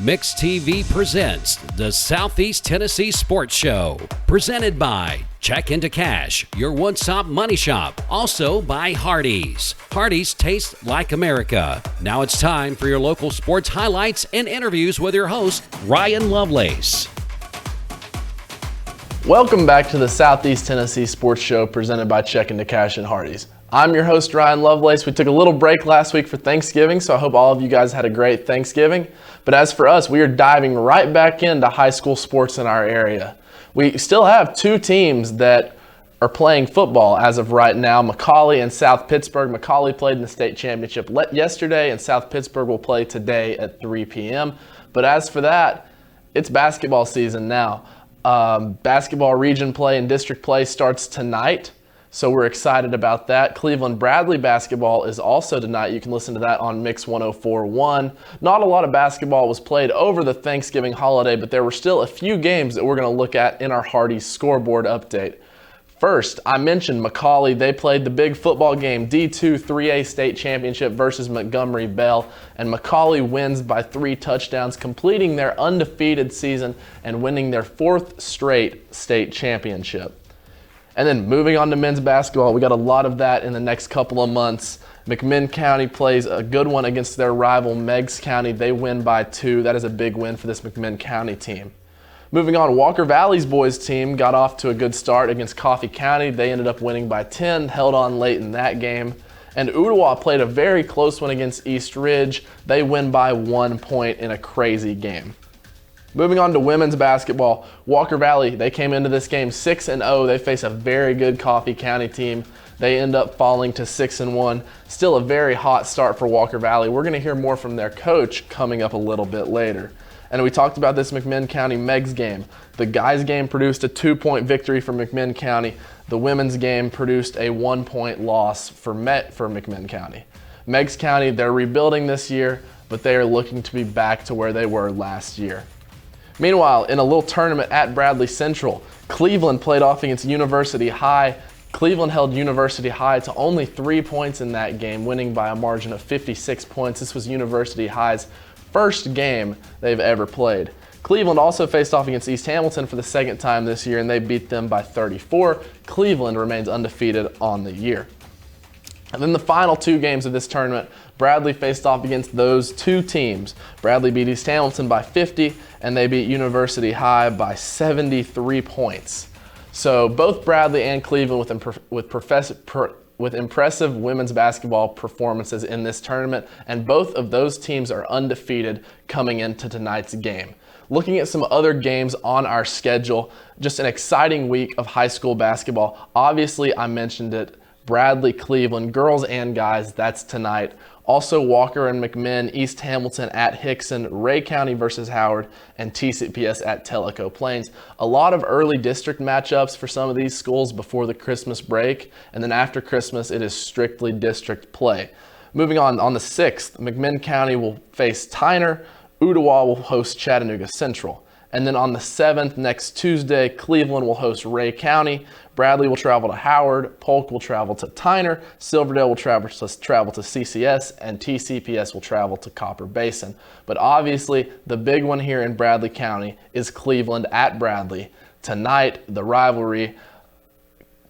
Mix TV presents the Southeast Tennessee Sports Show, presented by Check Into Cash, your one-stop money shop. Also by Hardee's. Hardee's tastes like America. Now it's time for your local sports highlights and interviews with your host, Ryan Lovelace. Welcome back to the Southeast Tennessee Sports Show, presented by Check Into Cash and Hardee's. I'm your host, Ryan Lovelace. We took a little break last week for Thanksgiving, so I hope all of you guys had a great Thanksgiving. But as for us, we are diving right back into high school sports in our area. We still have two teams that are playing football as of right now, McCallie and South Pittsburgh. McCallie played in the state championship yesterday, and South Pittsburgh will play today at 3 p.m. But as for that, it's basketball season now. Basketball region play and district play starts tonight, so we're excited about that. Cleveland-Bradley basketball is also tonight. You can listen to that on Mix 104.1. Not a lot of basketball was played over the Thanksgiving holiday, but there were still a few games that we're going to look at in our Hardee Scoreboard update. First, I mentioned McCallie. They played the big football game, D2 3A state championship versus Montgomery Bell, and McCallie wins by 3 touchdowns, completing their undefeated season and winning their 4th straight state championship. And then moving on to men's basketball, we got a lot of that in the next couple of months. McMinn County plays a good one against their rival Meigs County. They win by 2. That is a big win for this McMinn County team. Moving on, Walker Valley's boys team got off to a good start against Coffee County. They ended up winning by 10, held on late in that game. And Ooltewah played a very close one against East Ridge. They win by 1 point in a crazy game. Moving on to women's basketball, Walker Valley, they came into this game 6-0. They face a very good Coffee County team. They end up falling to 6-1. Still a very hot start for Walker Valley. We're going to hear more from their coach coming up a little bit later. And we talked about this McMinn County Meigs game. The guys' game produced a 2-point victory for McMinn County. The women's game produced a 1-point loss for McMinn County. Meigs County, they're rebuilding this year, but they are looking to be back to where they were last year. Meanwhile, in a little tournament at Bradley Central, Cleveland played off against University High. Cleveland held University High to only 3 points in that game, winning by a margin of 56 points. This was University High's first game they've ever played. Cleveland also faced off against East Hamilton for the second time this year, and they beat them by 34. Cleveland remains undefeated on the year. And then the final 2 games of this tournament, Bradley faced off against those 2 teams. Bradley beat East Hamilton by 50, and they beat University High by 73 points. So both Bradley and Cleveland with impressive women's basketball performances in this tournament, and both of those teams are undefeated coming into tonight's game. Looking at some other games on our schedule, just an exciting week of high school basketball. Obviously, I mentioned it, Bradley, Cleveland, girls and guys, that's tonight. Also Walker and McMinn, East Hamilton at Hickson, Ray County versus Howard, and TCPS at Tellico Plains. A lot of early district matchups for some of these schools before the Christmas break, and then after Christmas it is strictly district play. Moving on the 6th, McMinn County will face Tyner, Ooltewah will host Chattanooga Central. And then on the 7th, next Tuesday, Cleveland will host Ray County. Bradley will travel to Howard. Polk will travel to Tyner. Silverdale will travel to CCS. And TCPS will travel to Copper Basin. But obviously, the big one here in Bradley County is Cleveland at Bradley. Tonight, the rivalry.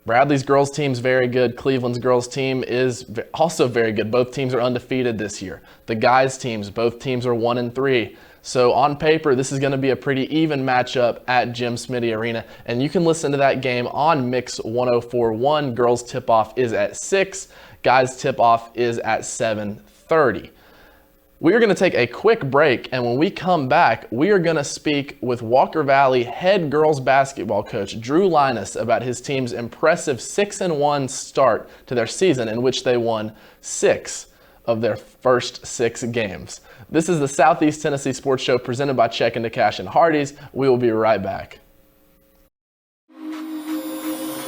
Bradley's girls team is very good. Cleveland's girls team is also very good. Both teams are undefeated this year. The guys' teams, both teams are 1-3. So on paper, this is going to be a pretty even matchup at Jim Smitty Arena. And you can listen to that game on Mix 104.1. Girls tip-off is at 6. Guys tip-off is at 7:30. We are going to take a quick break, and when we come back, we are going to speak with Walker Valley head girls basketball coach Drew Linus about his team's impressive 6-1 start to their season, in which they won 6 of their first 6 games. This is the Southeast Tennessee Sports Show presented by Check Into Cash and Hardee's. We will be right back.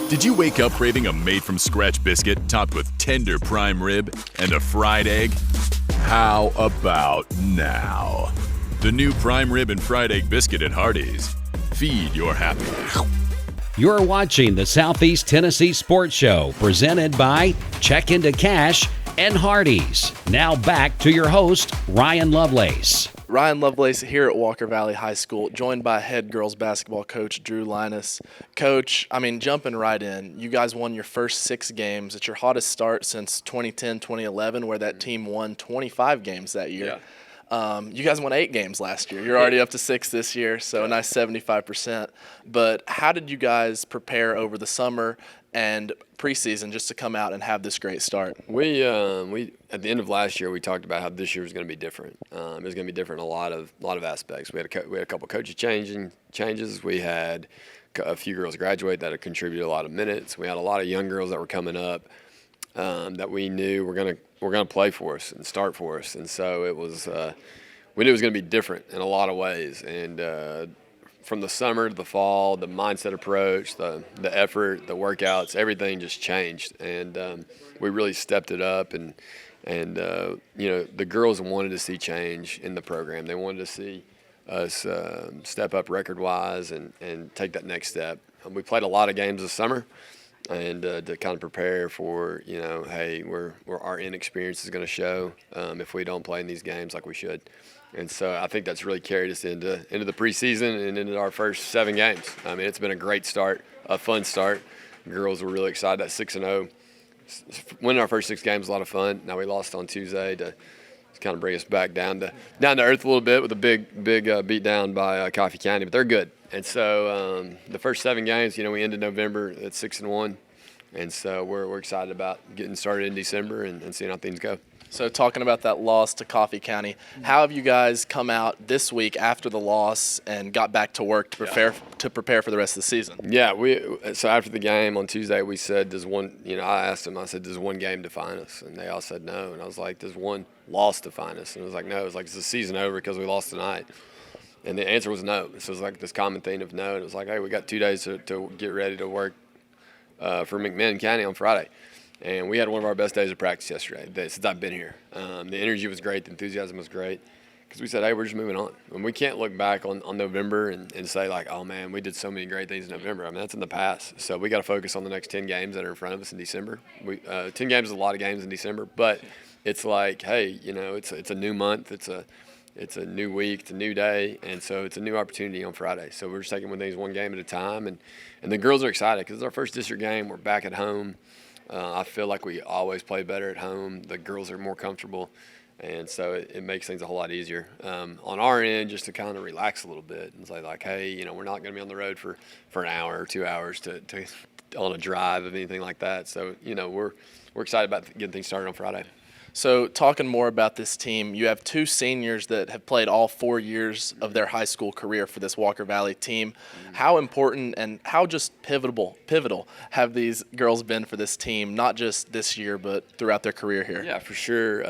Did you wake up craving a made-from-scratch biscuit topped with tender prime rib and a fried egg? How about now? The new prime rib and fried egg biscuit at Hardee's. Feed your happiness. You're watching the Southeast Tennessee Sports Show presented by Check Into Cash and Hardee's. Now back to your host, Ryan Lovelace. Ryan Lovelace here at Walker Valley High School, joined by head girls basketball coach Drew Linus. Coach, jumping right in, you guys won your first 6 games. It's your hottest start since 2010-2011, where that team won 25 games that year. Yeah. You guys won 8 games last year. You're already up to 6 this year, so a nice 75%. But how did you guys prepare over the summer and preseason just to come out and have this great start? We at the end of last year we talked about how this year was going to be different. It was going to be different in a lot of aspects. We had a couple coaches changes. We had a few girls graduate that had contributed a lot of minutes. We had a lot of young girls that were coming up that we knew were going to play for us and start for us. And so it was we knew it was going to be different in a lot of ways. And from the summer to the fall, the mindset approach, the effort, the workouts, everything just changed, and we really stepped it up. And the girls wanted to see change in the program. They wanted to see us step up record-wise and take that next step. We played a lot of games this summer, and to kind of prepare for, hey, our inexperience is going to show if we don't play in these games like we should. And so I think that's really carried us into the preseason and into our first 7 games. It's been a great start, a fun start. Girls were really excited. That 6-0, winning our first 6 games was a lot of fun. Now we lost on Tuesday to kind of bring us back down to earth a little bit with a big beat down by Coffee County, but they're good. And so the first 7 games, we ended November at 6-1, and so we're excited about getting started in December and seeing how things go. So talking about that loss to Coffee County, how have you guys come out this week after the loss and got back to work to prepare for the rest of the season? Yeah, so after the game on Tuesday, we said, I asked them, I said, does one game define us? And they all said no. And I was like, does one loss define us? And it was like, no. It was like, is the season over because we lost tonight? And the answer was no. So it was like this common thing of no. And it was like, hey, we got 2 days to get ready to work for McMinn County on Friday. And we had one of our best days of practice yesterday since I've been here. The energy was great. The enthusiasm was great. Because we said, hey, we're just moving on. And we can't look back on November and say, like, oh, man, we did so many great things in November. That's in the past. So we got to focus on the next 10 games that are in front of us in December. 10 games is a lot of games in December. But it's like, hey, it's a new month. It's a new week. It's a new day. And so it's a new opportunity on Friday. So we're just taking things one game at a time. And the girls are excited because it's our first district game. We're back at home. I feel like we always play better at home. The girls are more comfortable, and so it makes things a whole lot easier. On our end, just to kind of relax a little bit and say, like, hey, we're not going to be on the road for an hour or 2 hours to on a drive of anything like that. So, we're excited about getting things started on Friday. So talking more about this team, you have 2 seniors that have played all 4 years of their high school career for this Walker Valley team. How important and how just pivotal have these girls been for this team, not just this year but throughout their career here? Yeah, for sure.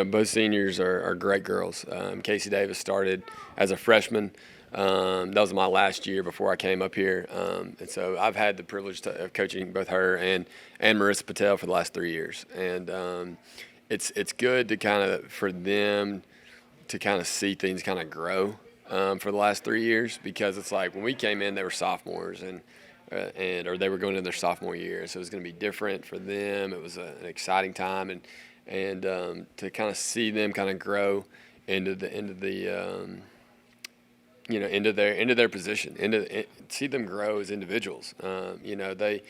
Both seniors are great girls. Casey Davis started as a freshman. That was my last year before I came up here. And so I've had the privilege of coaching both her and Marissa Patel for the last 3 years. And it's good to for them to see things grow for the last 3 years, because it's like when we came in, they were sophomores or they were going into their sophomore year, so it was going to be different for them. It was an exciting time, and to see them grow into their position, see them grow as individuals. They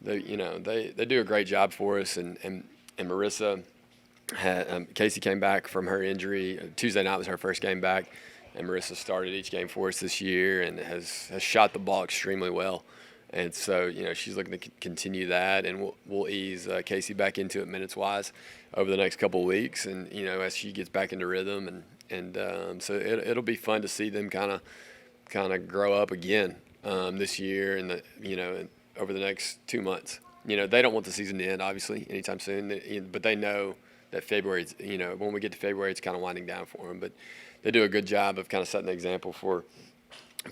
do a great job for us, and Marissa. Casey came back from her injury. Tuesday night was her first game back, and Marissa started each game for us this year and has shot the ball extremely well. And so, she's looking to continue that, and we'll ease Casey back into it minutes-wise over the next couple of weeks, and, as she gets back into rhythm. And so it'll be fun to see them kind of grow up again this year and, over the next 2 months. They don't want the season to end, obviously, anytime soon, but they know that February, when we get to February, it's kind of winding down for them. But they do a good job of setting an example for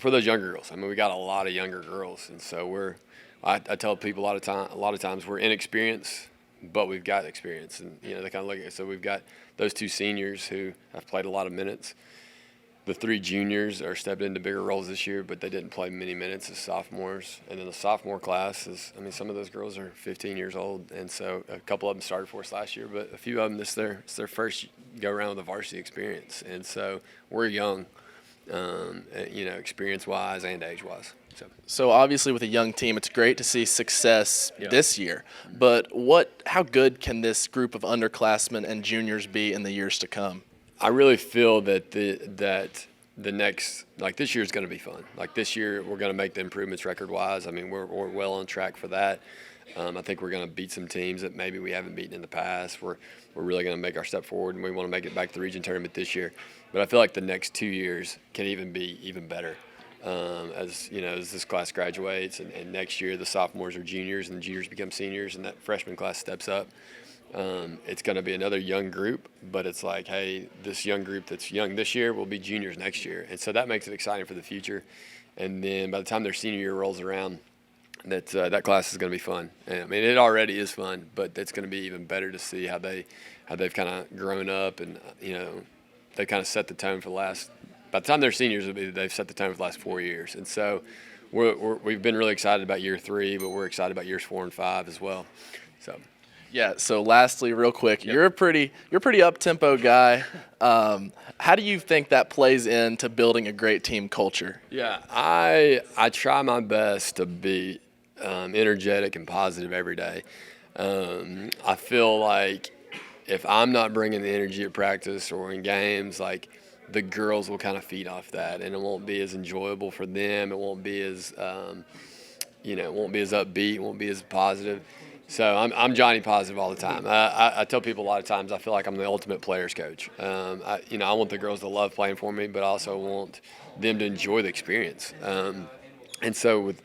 those younger girls. We got a lot of younger girls, and so I tell people a lot of times we're inexperienced, but we've got experience. And they look at it. So we've got those 2 seniors who have played a lot of minutes, the 3 juniors are stepping into bigger roles this year, but they didn't play many minutes as sophomores. And then the sophomore class some of those girls are 15 years old, and so a couple of them started for us last year, but a few of them it's their first go around with a varsity experience, and so we're young, experience-wise and age-wise. So obviously with a young team, it's great to see success this year. But how good can this group of underclassmen and juniors be in the years to come? I really feel that the next, like this year is going to be fun. Like this year, we're going to make the improvements record-wise. I mean, we're well on track for that. I think we're going to beat some teams that maybe we haven't beaten in the past. We're really going to make our step forward, and we want to make it back to the region tournament this year. But I feel like the next 2 years can even be even better. As this class graduates, and next year the sophomores are juniors, and the juniors become seniors, and that freshman class steps up. It's going to be another young group, but it's like, hey, this young group that's young this year will be juniors next year. And so that makes it exciting for the future. And then by the time their senior year rolls around, that class is going to be fun. And, I mean, it already is fun, but it's going to be even better to see how they've kind of grown up, and, they kind of set the tone for the last – by the time they're seniors, they've set the tone for the last 4 years. And so we've been really excited about year 3, but we're excited about years 4 and 5 as well. So. Yeah, so lastly, real quick, you're a pretty up-tempo guy. How do you think that plays into building a great team culture? Yeah, I try my best to be energetic and positive every day. I feel like if I'm not bringing the energy at practice or in games, like the girls will kind of feed off that, and it won't be as enjoyable for them. It won't be as it won't be as upbeat. It won't be as positive. So I'm Johnny Positive all the time. I tell people a lot of times I feel like I'm the ultimate players coach. I want the girls to love playing for me, but I also want them to enjoy the experience. And so with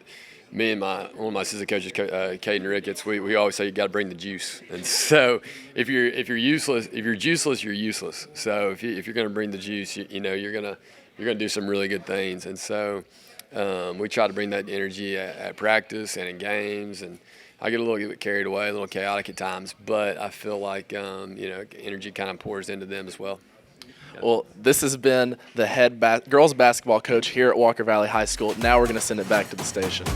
me and one of my assistant coaches, Caden Ricketts, we always say you got to bring the juice. And so if you're useless, if you're juiceless, you're useless. So if you're going to bring the juice, you're going to do some really good things. And so we try to bring that energy at practice and in games, and I get a little bit carried away, a little chaotic at times, but I feel like, energy kind of pours into them as well. Yeah. Well, this has been the head girls basketball coach here at Walker Valley High School. Now we're going to send it back to the station.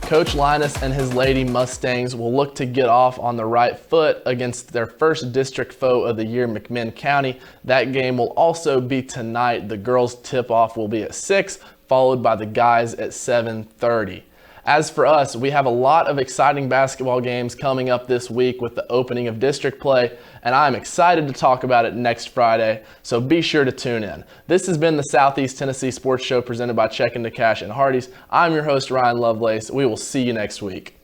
Coach Linus and his Lady Mustangs will look to get off on the right foot against their first district foe of the year, McMinn County. That game will also be tonight. The girls' tip-off will be at 6, followed by the guys at 7:30. As for us, we have a lot of exciting basketball games coming up this week with the opening of district play, and I'm excited to talk about it next Friday, so be sure to tune in. This has been the Southeast Tennessee Sports Show presented by Check Into Cash and Hardee's. I'm your host, Ryan Lovelace. We will see you next week.